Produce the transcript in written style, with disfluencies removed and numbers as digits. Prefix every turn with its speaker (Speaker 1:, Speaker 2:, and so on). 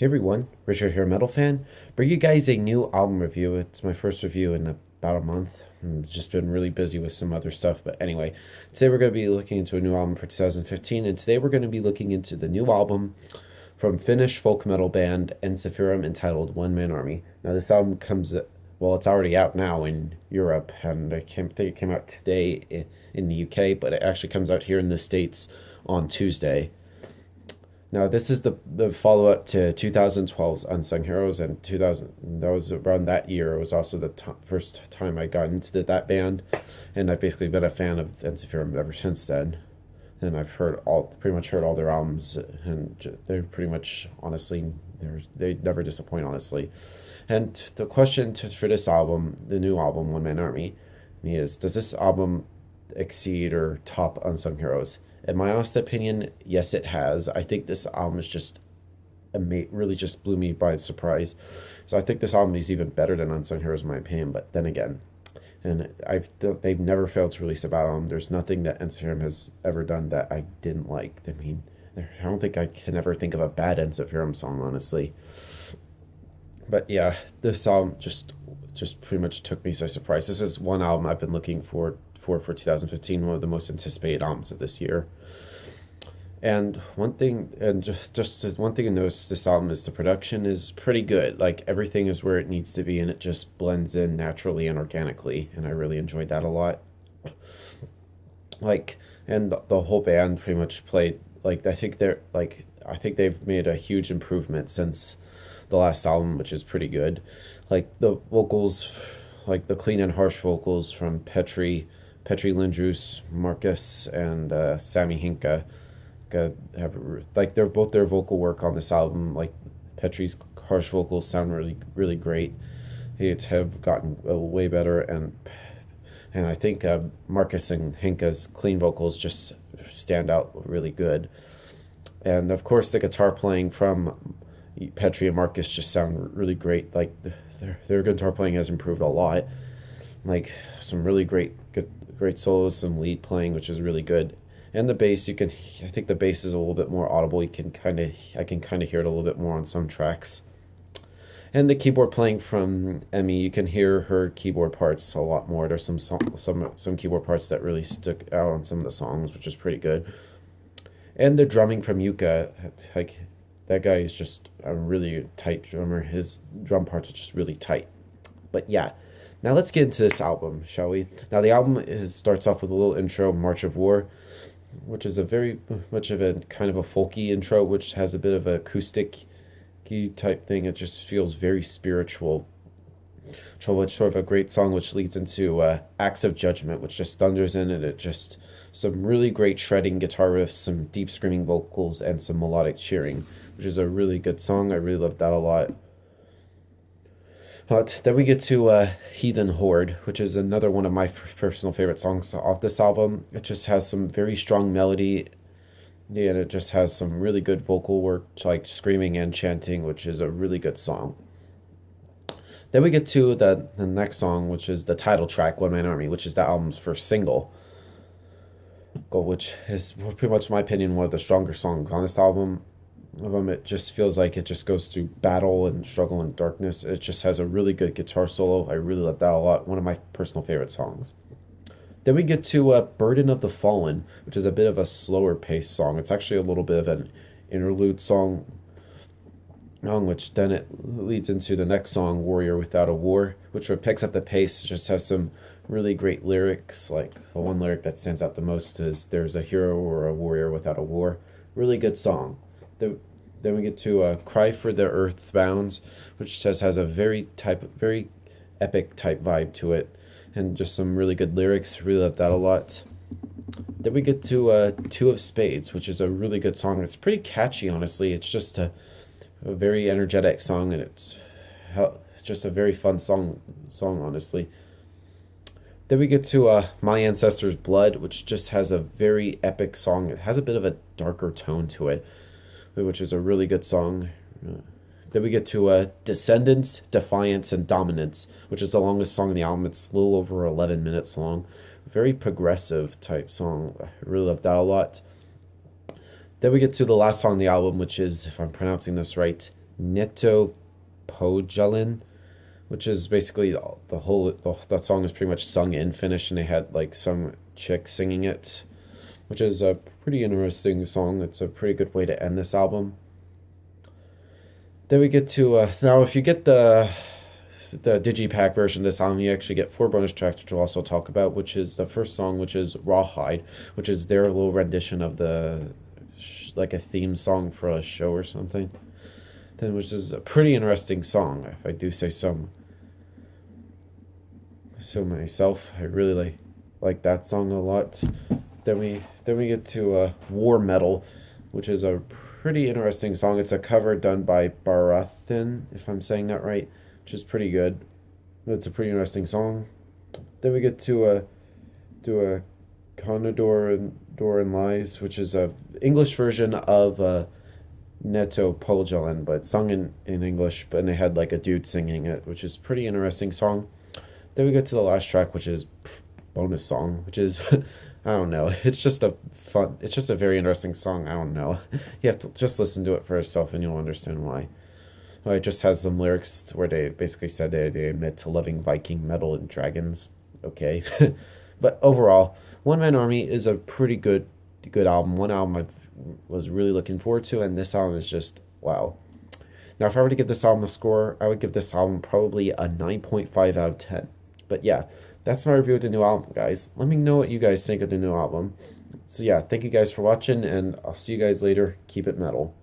Speaker 1: Hey everyone, Richard here, Metal Fan. Bring you guys a new album review. It's my first review in about a month. I've just been really busy with some other stuff. But anyway, today we're going to be looking into a new album for 2015. And today we're going to be looking into the new album from Finnish folk metal band Ensiferum entitled One Man Army. Now, this album well, it's already out now in Europe. And I think it came out today in the UK, but it actually comes out here in the States on Tuesday. Now, this is the follow up to 2012's Unsung Heroes, and 2000 that was around that year. It was also the first time I got into that band, and I've basically been a fan of Ensiferum ever since then. And I've pretty much heard all their albums, and they're pretty much honestly they never disappoint honestly. And the question for this album, the new album One Man Army, is does this album exceed or top Unsung Heroes? In my honest opinion, yes, it has. I think this album is just really just blew me by surprise. So I think this album is even better than Unsung Heroes in my opinion. But then again, they've never failed to release a bad album. There's nothing that Ensiferum has ever done that I didn't like. I mean, I don't think I can ever think of a bad Ensiferum song, honestly. But yeah, this album just pretty much took me by surprise. This is one album I've been looking for 2015, one of the most anticipated albums of this year. And one thing, and just as one thing to notice, this album is the production is pretty good. Like everything is where it needs to be, and it just blends in naturally and organically. And I really enjoyed that a lot. Like, and the whole band pretty much played like I think they've made a huge improvement since the last album, which is pretty good. Like the vocals, like the clean and harsh vocals from Petri Lindroos, Marcus, and Sammy Hinka have like their vocal work on this album. Like Petri's harsh vocals sound really great. It's have gotten way better, and I think Marcus and Hinka's clean vocals just stand out really good. And of course, the guitar playing from Petri and Marcus just sound really great. Like their guitar playing has improved a lot. Like some really great solos, some lead playing, which is really good. And the bass, I think the bass is a little bit more audible. I can kind of hear it a little bit more on some tracks. And the keyboard playing from Emmy, you can hear her keyboard parts a lot more. There's some keyboard parts that really stick out on some of the songs, which is pretty good. And the drumming from Yuka, like that guy is just a really tight drummer. His drum parts are just really tight. But yeah, now let's get into this album, shall we? Now the album starts off with a little intro, March of War, which is a very much of a kind of a folky intro, which has a bit of an acoustic type thing. It just feels very spiritual. It's sort of a great song, which leads into Acts of Judgment, which just thunders in, and it just some really great shredding guitar riffs, some deep screaming vocals, and some melodic cheering, which is a really good song. I really love that a lot. But then we get to Heathen Horde, which is another one of my personal favorite songs off this album. It just has some very strong melody, and it just has some really good vocal work, like screaming and chanting, which is a really good song. Then we get to the next song, which is the title track, One Man Army, which is the album's first single, which is pretty much, in my opinion, one of the stronger songs on this album. Of them, it just feels like it just goes through battle and struggle and darkness. It just has a really good guitar solo. I really love that a lot. One of my personal favorite songs. Then we get to Burden of the Fallen, which is a bit of a slower paced song. It's actually a little bit of an interlude song, which then it leads into the next song, Warrior Without a War, which picks up the pace. It just has some really great lyrics. Like the one lyric that stands out the most is "There's a hero or a warrior without a war." Really good song. Then we get to Cry for the Earthbounds, which has a very epic type vibe to it, and just some really good lyrics. Really love that a lot. Then we get to Two of Spades, which is a really good song. It's pretty catchy, honestly. It's just a very energetic song, and it's just a very fun song, honestly. Then we get to My Ancestors' Blood, which just has a very epic song. It has a bit of a darker tone to it, which is a really good song. Then we get to Descendants, Defiance, and Dominance, which is the longest song in the album. It's a little over 11 minutes long. Very progressive type song. I really love that a lot. Then we get to the last song on the album, which is, if I'm pronouncing this right, Neto Pojalin, which is basically that song is pretty much sung in Finnish, and they had like some chick singing it, which is a pretty interesting song. It's a pretty good way to end this album. Then we get to now if you get the digipack version of this album, you actually get 4 bonus tracks, which we'll also talk about, which is the first song, which is Rawhide, which is their little rendition of like a theme song for a show or something. Then, which is a pretty interesting song, if I do say so myself. I really like that song a lot. Then we get to War Metal, which is a pretty interesting song. It's a cover done by Barathin, if I'm saying that right, which is pretty good. It's a pretty interesting song. Then we get to a Conador and Door and Lies, which is a English version of Neto Poljalan, but sung in English, but and they had like a dude singing it, which is pretty interesting song. Then we get to the last track, which is bonus song, which is I don't know. It's just a very interesting song. I don't know. You have to just listen to it for yourself and you'll understand why. Well, it just has some lyrics where they basically said they admit to loving Viking metal and dragons. Okay. But overall, One Man Army is a pretty good album. One album I was really looking forward to, and this album is just wow. Now, if I were to give this album a score, I would give this album probably a 9.5 out of 10. But yeah, that's my review of the new album, guys. Let me know what you guys think of the new album. So yeah, thank you guys for watching, and I'll see you guys later. Keep it metal.